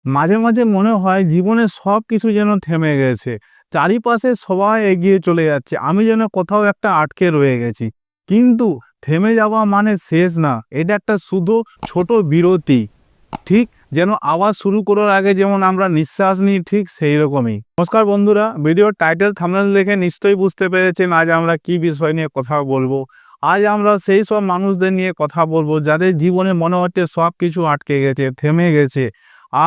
মাঝে মাঝে মনে হয় জীবনে সব কিছু যেন থেমে গেছে। চারিপাশে সবাই এগিয়ে চলে যাচ্ছে, আমি যেন কোথাও একটা আটকে রয়ে গেছি। কিন্তু থেমে যাওয়া মানে শেষ না, এটা একটা শুধু ছোট বিরতি। ঠিক যেন আওয়াজ শুরু করার আগে যেমন আমরা নিঃশ্বাস নিই, ঠিক সেই রকমই। নমস্কার বন্ধুরা, ভিডিওর টাইটেল থাম্বনেল দেখে নিশ্চয়ই বুঝতে পেরেছেন আজ আমরা কি বিষয় নিয়ে কথা বলবো। আজ আমরা সেই সব মানুষদের নিয়ে কথা বলবো যাদের জীবনে মনে হচ্ছে সব কিছু আটকে গেছে, থেমে গেছে,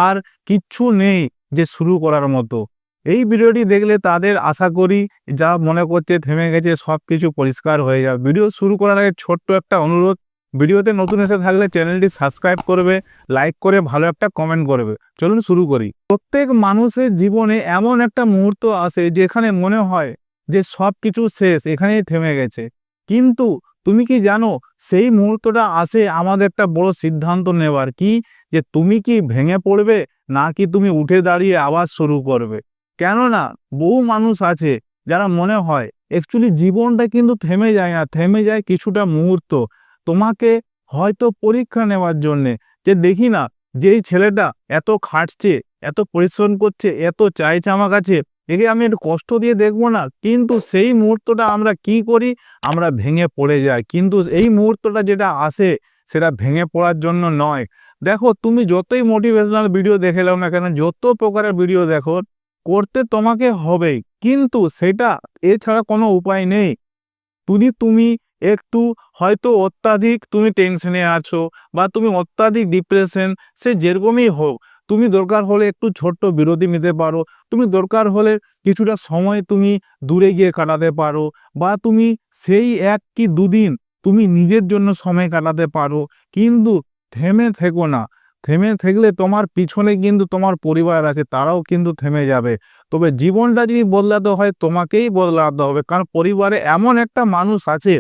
আর কিচ্ছু নেই যে শুরু করার মতো। এই ভিডিওটি দেখলে তাদের আশা করি যা মনে করছে থেমে গেছে সব কিছু পরিষ্কার হয়ে যাবে। ভিডিও শুরু করার আগে ছোট্ট একটা অনুরোধ, ভিডিওতে নতুন এসে থাকলে চ্যানেলটি সাবস্ক্রাইব করবে, লাইক করে ভালো একটা কমেন্ট করবে। চলুন শুরু করি। প্রত্যেক মানুষের জীবনে এমন একটা মুহূর্ত আসে যেখানে মনে হয় যে সব কিছু শেষ, এখানেই থেমে গেছে। কিন্তু তুমি কি জানো, সেই মুহূর্তটা আসে আমাদের একটা বড় সিদ্ধান্ত নেওয়ার, কি যে তুমি কি ভেঙে পড়বে নাকি তুমি উঠে দাঁড়িয়ে আবার শুরু করবে। কেননা বহু মানুষ আছে যারা মনে হয় অ্যাকচুয়ালি জীবনটা কিন্তু থেমে যায় না, থেমে যায় কিছুটা মুহূর্ত। তোমাকে হয়তো পরীক্ষা নেওয়ার জন্যে, যে দেখি না যেই ছেলেটা এত খাটছে, এত পরিশ্রম করছে, এত চাইছে আমার কাছে, একে আমি একটু কষ্ট দিয়ে দেখবো না। কিন্তু সেই মুহূর্তটা আমরা কি করি, আমরা ভেঙে পড়ে যাই। কিন্তু এই মুহূর্তটা যেটা আসে সেটা ভেঙে পড়ার জন্য নয়। দেখো, তুমি যতই মোটিভেশনাল ভিডিও দেখে নাও না কেন, যত প্রকারের ভিডিও দেখো, করতে তোমাকে হবেই, কিন্তু সেটা এছাড়া কোনো উপায় নেই। তুমি একটু হয়তো অত্যাধিক তুমি টেনশনে আছো, বা তুমি অত্যাধিক ডিপ্রেশন, সে যেরকমই হোক, তুমি দরকার হলে একটু ছোট্ট বিরতি নিতে পারো। তুমি দরকার হলে কিছুটা সময় তুমি দূরে গিয়ে কাটাতে পারো, বা তুমি সেই 1 কি 2 দিন তুমি নিজের জন্য সময় কাটাতে পারো। কিন্তু থেমে থেকো না। থেমে থাকলে তোমার পিছনে কিন্তু তোমার পরিবার আছে, তারাও কিন্তু থেমে যাবে। তবে জীবনটা যদি বদলাতে হয় তোমাকেই বদলাতে হবে, কারণ পরিবারে এমন একটা মানুষ আছে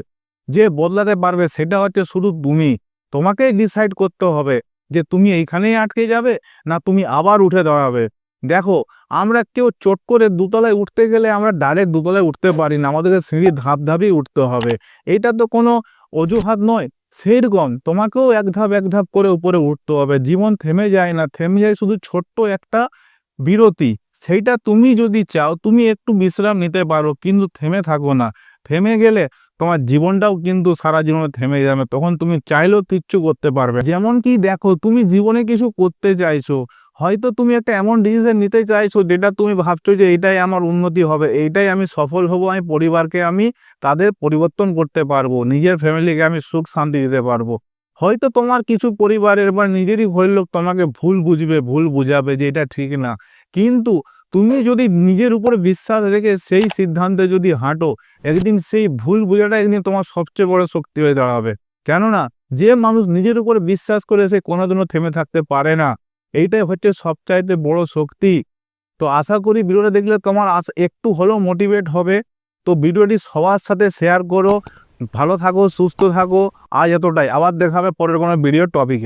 যে বদলাতে পারবে, সেটা হচ্ছে শুধু তুমি। তোমাকেই ডিসাইড করতে হবে যে তুমি এইখানেই আটকে যাবে না তুমি আবার উঠে দাঁড়াবে। দেখো, আমরা কেউ চট করে দুতলায় উঠতে গেলে আমরা ডাইরেক্ট দুতলায় উঠতে পারি না, আমাদেরকে সিঁড়ি ধাপ ধাপেই উঠতে হবে। এটা তো কোনো অজুহাত নয়। সেইরকম তোমাকেও এক ধাপ করে উপরে উঠতে হবে। জীবন থেমে যায় না, থেমে যায় শুধু ছোট্ট একটা বিরতি। সেইটা তুমি যদি চাও তুমি একটু বিশ্রাম নিতে পারো, কিন্তু থেমে থাকো না। থেমে গেলে তোমার জীবনটাও কিন্তু সারা জীবনে থেমে যাবে, তখন তুমি চাইলেও কিচ্ছু করতে পারবে। যেমন কি দেখো, তুমি জীবনে কিছু করতে চাইছো, হয়তো তুমি একটা এমন ডিসিশন নিতে চাইছো যেটা তুমি ভাবছো যে এইটাই আমার উন্নতি হবে, এইটাই আমি সফল হব, আমি পরিবারকে আমি তাদের পরিবর্তন করতে পারবো, নিজের ফ্যামিলিকে আমি সুখ শান্তি দিতে পারবো। হয়তো তোমার কিছু পরিবারের বা নিজেরই ঘরের লোক তোমাকে ভুল বুঝবে, ভুল বুঝাবে যে এটা ঠিক না। কিন্তু তুমি যদি নিজের উপরে বিশ্বাস রেখে সেই সিদ্ধান্তে যদি হাঁটো, একদিন সেই ভুল বোঝাটা একদিন তোমার সবচেয়ে বড় শক্তি হয়ে দাঁড়াবে। কেননা যে মানুষ নিজের উপরে বিশ্বাস করে সে কোনোদিনও থেমে থাকতে পারে না। এইটাই হচ্ছে সবচাইতে বড় শক্তি। তো আশা করি ভিডিওটা দেখলে তোমার একটু হলেও মোটিভেট হবে। তো ভিডিওটি সবার সাথে শেয়ার করো। ভালো থাকো, সুস্থ থাকো। আজ এতটাই, আবার দেখা হবে পরের কোনো ভিডিও টপিকে।